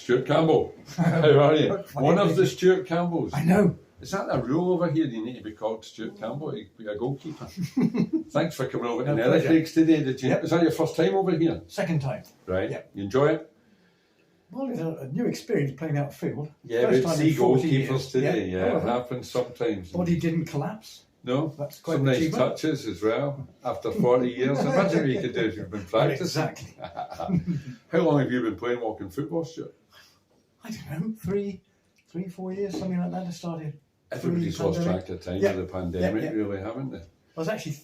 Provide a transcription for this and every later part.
Stuart Campbell. How are you? One of the Stuart Campbells. I know. Is that a rule over here? You need to be called Stuart Campbell to be a goalkeeper. Thanks for coming over to Netherlands today. Did you? Is that your first time over here? Second time. Right. Yeah. You enjoy it? Well, it's a new experience playing outfield. Yeah, we see goalkeepers today. Yeah, it happens sometimes. Body didn't collapse. No, that's quite some nice touches as well. After 40 years, imagine what you could do if you've been practicing. Exactly. How long have you been playing walking football, Stuart? I don't know, 3, 4 years, something like that. I started. Everybody's lost track of time with the pandemic, really, haven't they? I was actually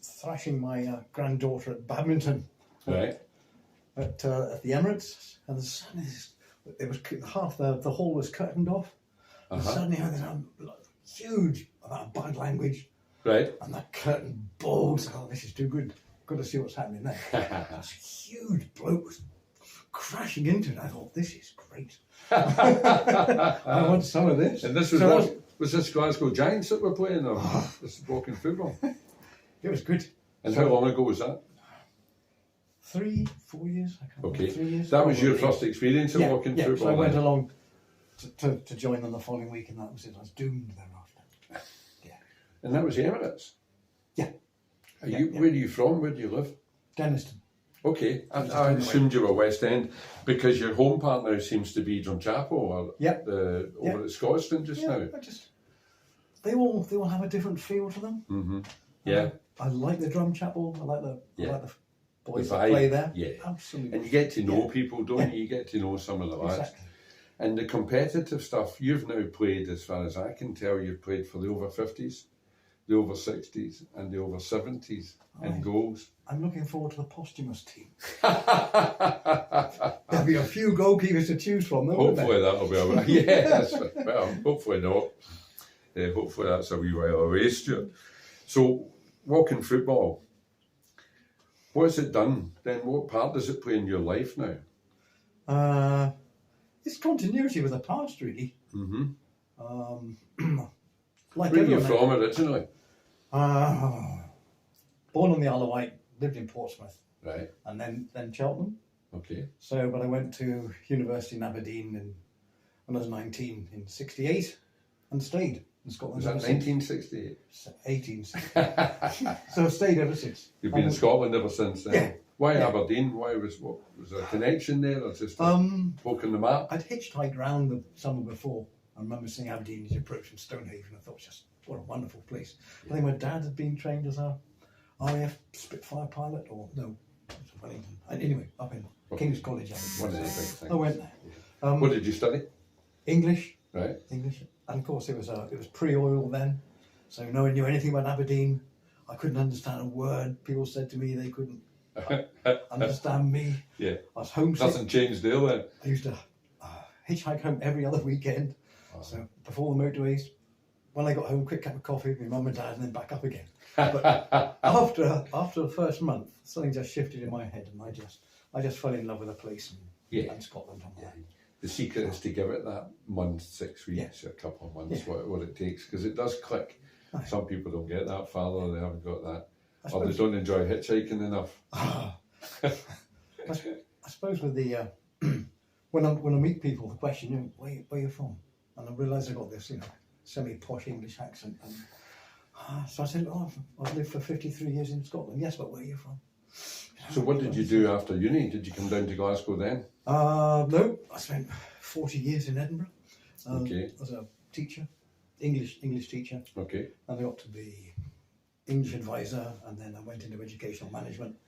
thrashing my granddaughter at badminton. Right. At the Emirates, and the sun is. It was half the hall was curtained off. And suddenly, I had this huge amount of bad language. Right. And that curtain bulged. Oh, this is too good. Got to see what's happening there. This huge bloke was crashing into it. I thought, this is great. I want some of this. And this was this Glasgow Giants that were playing, or this walking football? It was good. And how long ago was that? 3, 4 years. I can't remember. 3 years. That was your first experience of walking football? So I went along to join them the following week, and that was it. I was doomed thereafter. Yeah. And that was the Emirates? Yeah. Where are you from? Where do you live? Denniston. Okay. I assumed you were West End because your home partner seems to be Drumchapel or over at Scotstoun just now. They all have a different feel to them. Mm-hmm. Yeah. I like the Drumchapel. I like the boys the that play there. Yeah. Absolutely. And you get to know people, don't you? You get to know some of the lads. Exactly. And the competitive stuff, you've now played, as far as I can tell, you've played for the over 50s, the over 60s and the over 70s and goals. I'm looking forward to the posthumous team. There'll be a few goalkeepers to choose from, though, hopefully that'll be a yes. Well, hopefully not. Hopefully that's a wee while away, Stuart. So, walking football, what has it done then? What part does it play in your life now? It's continuity with the past, really. Mm-hmm. Like where are you from originally? Born on the Isle of Wight, lived in Portsmouth. Right. And then Cheltenham. Okay. So, but I went to university in Aberdeen when I was 19 in 68 and stayed in Scotland. Was that 1968? 1868. So I've stayed ever since. You've been in Scotland ever since then? Yeah. Why Aberdeen? Why was there a connection there or just a poke in the map? I'd hitchhiked round the summer before. I remember seeing Aberdeen as you approach from Stonehaven. I thought, just what a wonderful place. I think my dad had been trained as a RAF Spitfire pilot, or no, Wellington. Anyway, up in King's College. One of the big things. I went there. What did you study? English. Right. English, and of course it was pre-oil then, so no one knew anything about Aberdeen. I couldn't understand a word. People said to me they couldn't understand me. Yeah. I was homesick. Nothing changed there then. I used to hitchhike home every other weekend. So before the motorways, when I got home, quick cup of coffee with my mum and dad, and then back up again. But after the first month, something just shifted in my head, and I just fell in love with the place and Scotland. The secret is to give it that month, 6 weeks, a couple of months, what it takes, because it does click. Some people don't get that far, or they haven't got that, or they don't enjoy hitchhiking enough. I suppose with the when I meet people, the question, where are you from? And I realise I've got this, semi-posh English accent. And so I said, I've lived for 53 years in Scotland. Yes, but where are you from? So what did you do after uni? Did you come down to Glasgow then? No, I spent 40 years in Edinburgh. As a teacher, English teacher. Okay. And I got to be English advisor, and then I went into educational management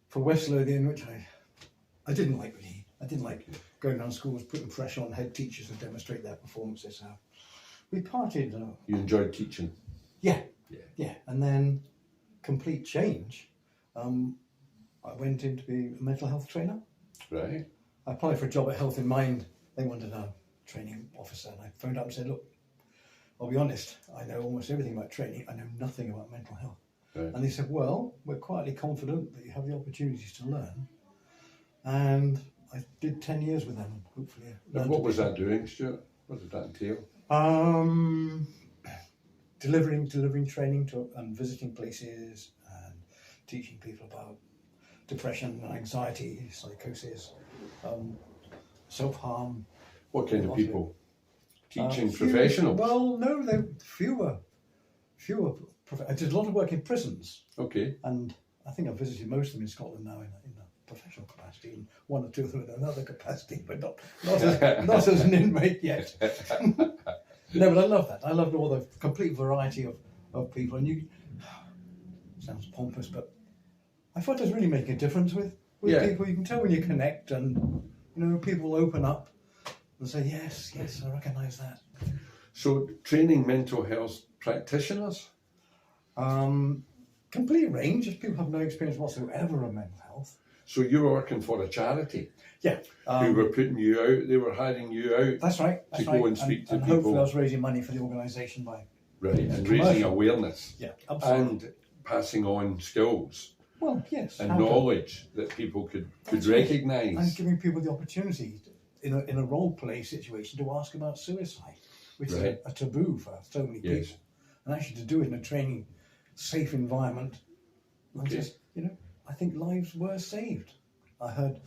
for West Lothian, which I didn't like really. I didn't like going around schools, putting pressure on head teachers to demonstrate their performances. We parted. You enjoyed teaching? Yeah. And then, complete change. I went in to be a mental health trainer. Right. I applied for a job at Health in Mind. They wanted a training officer, and I phoned up and said, look, I'll be honest, I know almost everything about training. I know nothing about mental health. Right. And they said, well, we're quietly confident that you have the opportunities to learn. And I did 10 years with them, and hopefully. And what was that doing, Stuart? What did that entail? Delivering training to and visiting places and teaching people about depression and anxiety, psychosis, self-harm. What kind of Lots of people? Teaching Few- professionals? Well, no, there fewer. I did a lot of work in prisons, Okay. and I think I've visited most of them in Scotland now in a professional capacity, and one or two of them in another capacity, but not as an inmate yet. No, but I love that. I loved all the complete variety of people, and you sounds pompous, but I thought it was really making a difference with Yeah. people. You can tell when you connect, and people open up and say, yes, I recognise that. So, training mental health practitioners? Complete range. If people have no experience whatsoever of mental health. So, you were working for a charity Yeah. who were putting you out, they were hiring you out. That's right. to go and speak to and people. hopefully I was raising money for the organisation by... Right, and commercial. raising awareness Yeah, absolutely. and passing on skills Well, yes. and how to- knowledge that people could That's right. recognise. And giving people the opportunity in a role play situation to ask about suicide, which Right. is a taboo for so many Yes. people. And actually to do it in a training, safe environment, and Okay. just, I think lives were saved. I heard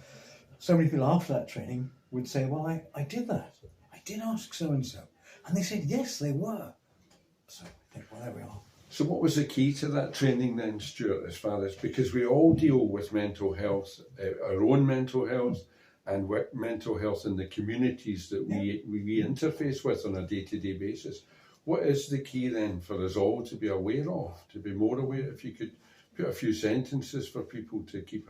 so many people after that training would say, well, I did that. I did ask so-and-so. And they said, yes, they were. So I think, well, there we are. So what was the key to that training then, Stuart, as far as, because we all deal with mental health, our own mental health, and mental health in the communities that we interface with on a day-to-day basis. What is the key then for us all to be aware of, to be more aware? If you could put a few sentences for people to keep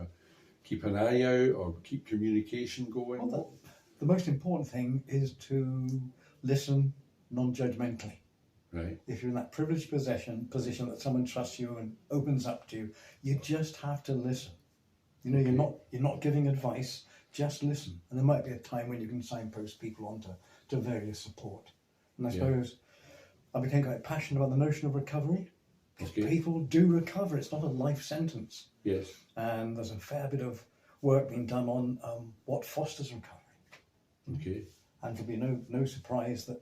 an eye out or keep communication going. Well, the most important thing is to listen non-judgmentally. Right. If you're in that privileged position that someone trusts you and opens up to you, you just have to listen. You're not giving advice, just listen. And there might be a time when you can signpost people onto various support. And I suppose I became quite passionate about the notion of recovery. Because people do recover. It's not a life sentence. Yes. And there's a fair bit of work being done on what fosters recovery. Okay. And there'll be no surprise that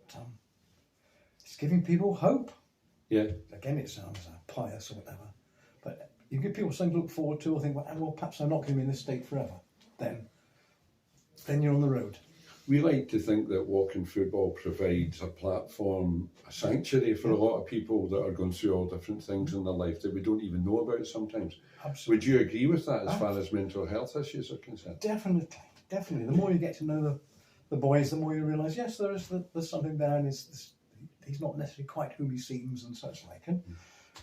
it's giving people hope. Yeah. Again, it sounds pious or whatever, but you give people something to look forward to, or think, well, perhaps I'm not going to be in this state forever. Then you're on the road. We like to think that Walking Football provides a platform, a sanctuary for a lot of people that are going through all different things in their life that we don't even know about sometimes. Absolutely. Would you agree with that as far as mental health issues are concerned? Definitely. The more you get to know the boys, the more you realise, yes, there's something there, and he's not necessarily quite who he seems and such like. And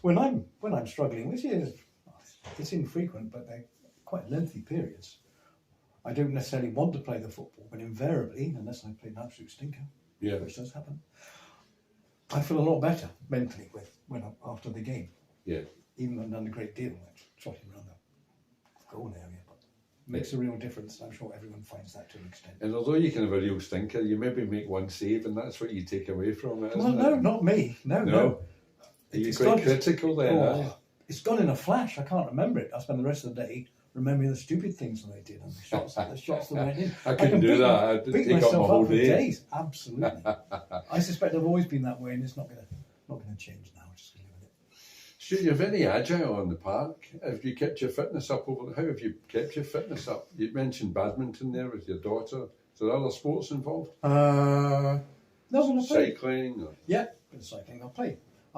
when I'm struggling, which it's infrequent, but they're quite lengthy periods. I don't necessarily want to play the football, but invariably, unless I play an absolute stinker, which does happen, I feel a lot better mentally after the game. Yeah. Even though I've done a great deal, like trotting around the goal area, but it makes a real difference. I'm sure everyone finds that to an extent. And although you can have a real stinker, you maybe make one save, and that's what you take away from it. Well, no, not me. No. Are you quite critical then? It's gone in a flash. I can't remember it. I spend the rest of the day remembering the stupid things that I did and the shots that went in. I couldn't do that. I'd beat take up my myself whole up for day. days. Absolutely. I suspect I've always been that way, and it's not going to change now. I'm just going to live with it. Stuart, you're very agile on the park. Have you kept your fitness up how have you kept your fitness up? You mentioned badminton there with your daughter. Is there other sports involved? No, when I played. Cycling? Or... Yeah, bit of cycling. I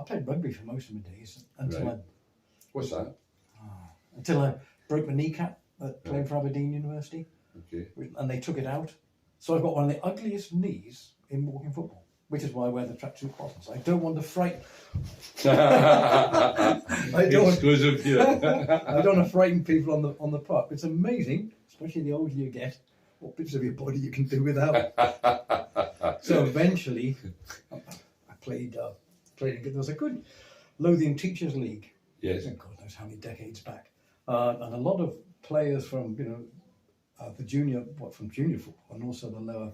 played rugby for most of my days until What's that? I broke my kneecap playing for Aberdeen University. Okay. And they took it out. So I've got one of the ugliest knees in walking football, which is why I wear the tracksuit bottoms. I don't want to frighten. Exclusive here. I don't want to frighten people on the park. It's amazing, especially the older you get, what bits of your body you can do without. So eventually, I played. There was a good Lothian Teachers League. Yes. God knows how many decades back, and a lot of players from the junior football and also the lower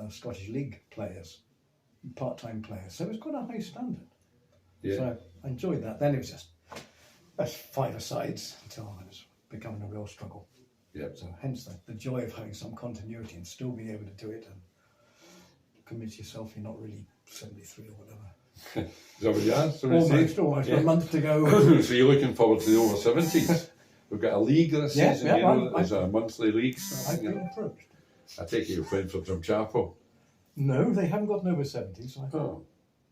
Scottish League players, part-time players. So it was quite a high standard. Yeah. So I enjoyed that. Then it was just 5-a-sides until it was becoming a real struggle. Yeah. So hence the joy of having some continuity and still being able to do it and convince yourself you're not really 73 or whatever. Is that what you asked? Almost a month to go. So you're looking forward to the over 70s? We've got a league this season, there's a monthly league. I've been approached. I take it you're playing for Drumchapel. No, they haven't gotten over 70, so I thought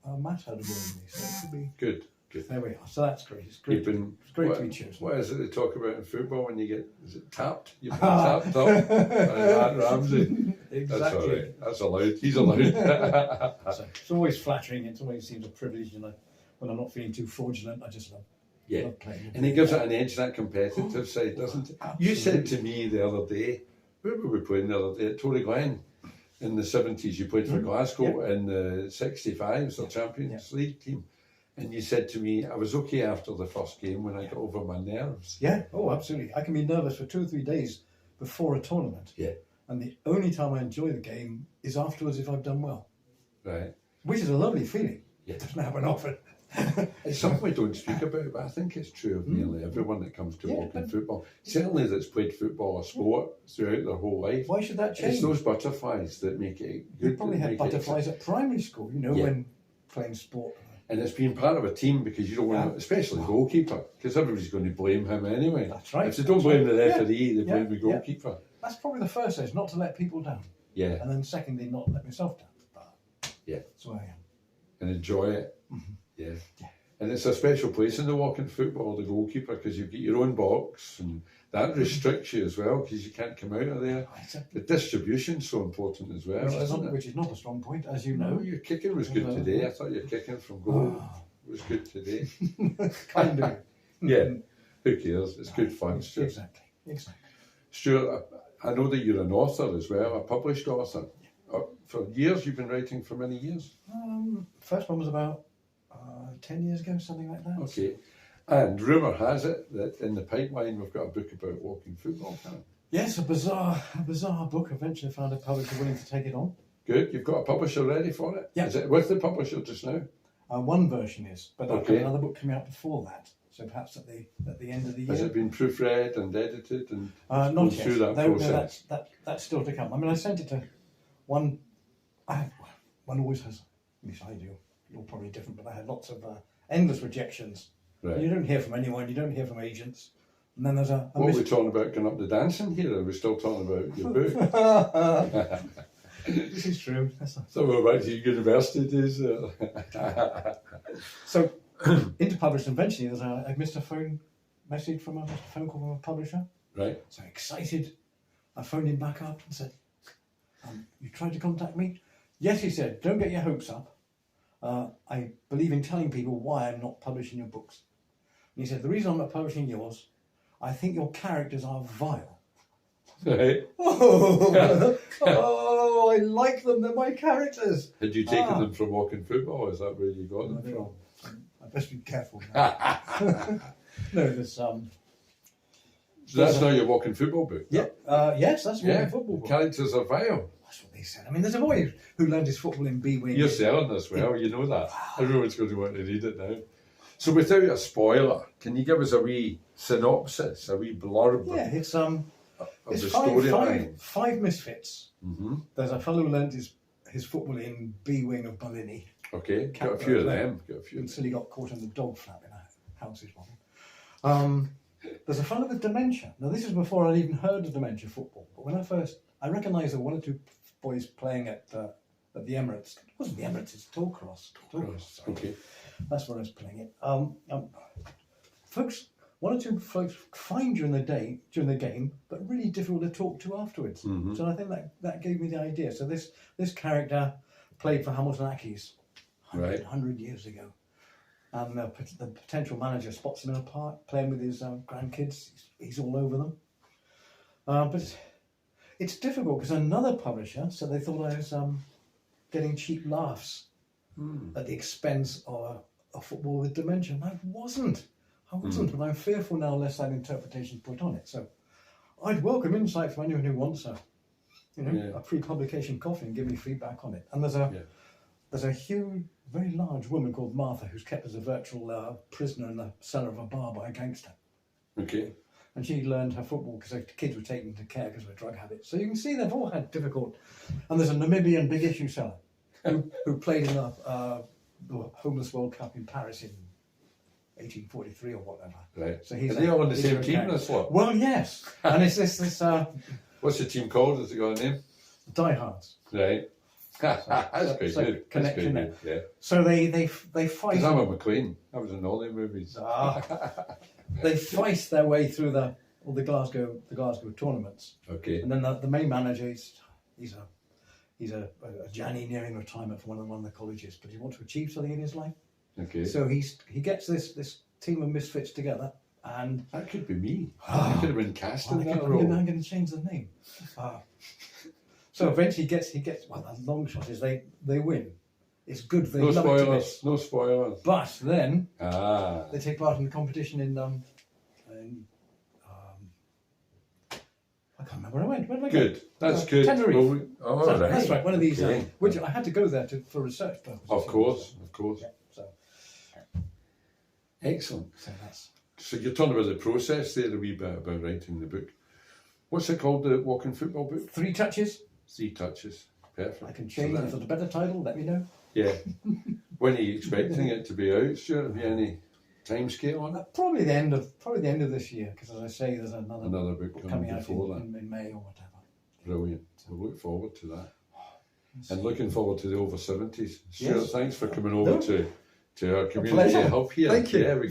Oh, Matt had a go with me, so it could be. good, good. There we are. So that's great. It's great. It's great to be chosen. What is it they talk about in football when you get, is it tapped? You've been tapped up by Matt Ramsey. Exactly. That's all right. That's allowed. He's allowed. So it's always flattering. It always seems a privilege, when I'm not feeling too fraudulent. I just love playing. And it gives it an edge, that competitive side, doesn't it? Absolutely. You said to me the other day, where were we playing the other day? At Torry Glen. In the 70s, you played for Glasgow in the 65s, the Champions League team. And you said to me, I was okay after the first game when I got over my nerves. Yeah, oh, absolutely. I can be nervous for 2 or 3 days before a tournament. Yeah. And the only time I enjoy the game is afterwards if I've done well. Right. Which is a lovely feeling. Yeah. It doesn't happen often. It's something we don't speak about, but I think it's true of nearly everyone that comes to walking football. Certainly that's played football or sport throughout their whole life. Why should that change? It's those butterflies that make it good. You probably had butterflies at primary school, when playing sport. And it's been part of a team because you don't want to, especially goalkeeper, because everybody's going to blame him anyway. That's right. If they don't blame the referee, they blame the Yeah. goalkeeper. That's probably the first stage, not to let people down. Yeah. And then secondly, not let myself down. But that's where I am. And enjoy it. Yeah. And it's a special place in the walking football, the goalkeeper, because you've got your own box and that restricts you as well because you can't come out of there. The distribution's so important as well, Which is not a strong point, as you No, know. your kicking was good today. I thought your kicking from goal was good today. Kind of. Yeah, who cares? It's good fun, Stuart. Exactly. Stuart, I know that you're an author as well, a published author. For years, you've been writing for many years? First one was about 10 years ago, something like that. Okay. And rumour has it that in the pipeline we've got a book about walking football. Yes, a bizarre book. Eventually found a publisher willing to take it on. Good. You've got a publisher ready for it? Yeah. Is it with the publisher just now? One version is, but I've got another book coming out before that. So perhaps at the end of the year. Has it been proofread and edited and not yet. through that process? That's still to come. I mean, I sent it to one. One always has. At least I do. You're probably different, but I had lots of endless rejections. Right. You don't hear from anyone. You don't hear from agents. And then there's a what are we talking about going up the dancing here? Are we still talking about your book? This is true. So we're back to your university days. So into published eventually there's I missed a phone message from a phone call from a publisher. Right. So excited. I phoned him back up and said, you tried to contact me? Yes, he said, don't get your hopes up. I believe in telling people why I'm not publishing your books. And he said, the reason I'm not publishing yours, I think your characters are vile. Right. Oh, I like them. They're my characters. Had you taken them from walking football? Is that where you got them from? I best be careful now. No, there's So that's not your walking football book? yes, that's walking football book. Characters are vile. That's what they said. I mean, there's a boy who learned his football in B Wing. You're selling this well, you know that. Everyone's going to want to read it now. So without a spoiler, can you give us a wee synopsis, a wee blurb It's of it's the storyline? five misfits. Mm-hmm. There's a fellow who learned his football in B Wing of Ballini. Okay, got a few of them. Until he got caught in the dog flap in a house he's one. There's a fellow with dementia. Now this is before I'd even heard of dementia football. But when I recognised there were one or two boys playing at the Emirates. It wasn't the Emirates, it's Tollcross. Okay. That's where I was playing it. Folks, one or two folks fine during the game, but really difficult to talk to afterwards. Mm-hmm. So I think that gave me the idea. So this character played for Hamilton Accies 100 years ago. And the potential manager spots him in a park playing with his grandkids. He's all over them. But it's difficult because another publisher said they thought I was getting cheap laughs at the expense of a football with dementia. And I wasn't, but I'm fearful now lest that interpretation is put on it. So I'd welcome insight from anyone who wants a pre-publication coffee and give me feedback on it. And there's a huge, very large woman called Martha who's kept as a virtual prisoner in the cellar of a bar by a gangster. Okay. And she learned her football because her kids were taken to care because of a drug habit. So you can see they've all had difficult. And there's a Namibian big issue seller who played in the Homeless World Cup in Paris in 1843 or whatever. Right. So Are they all on the same team, this lot? Well, yes. And it's this What's the team called? Has it got a name? diehards. Right. That's so- quite so good. connection That's quite good. Yeah. So they fight. Because I'm a McLean. I was in all the movies. They fight their way through all the Glasgow tournaments, Okay. and then the main manager he's a Johnny nearing retirement from one of the colleges, but he wants to achieve something in his life. Okay. So he gets this team of misfits together, and That could be me. I could have been cast in that I'm role. going to change the name. So eventually he gets. Well, the long shot is they win. It's good. They No love it to spoilers. bits. No spoilers. But then Ah. they take part in the competition in I can't remember where I went. Where did I go? Good. That's good. Tenerife. Well, oh, So, right. that's right. One of these, Okay. which I had to go there for research purposes. Of course. Of course. Yeah, so Excellent. that's. So you're talking about the process there a wee bit about writing the book. What's it called, the Walking Football book? 3 touches. 3 touches. Perfect. I can change. So If there's a better title, let me know. yeah. When are you expecting it to be out, Stuart? Have you any time scale on it? Probably the end of this year, because as I say, there's another Another book book coming coming out before that. in May or whatever. Brilliant. We'll look forward to that. And looking forward to the over 70s. Stuart, Yes. thanks for coming over No. to our community pleasure. hub here. Thank you. Yeah, we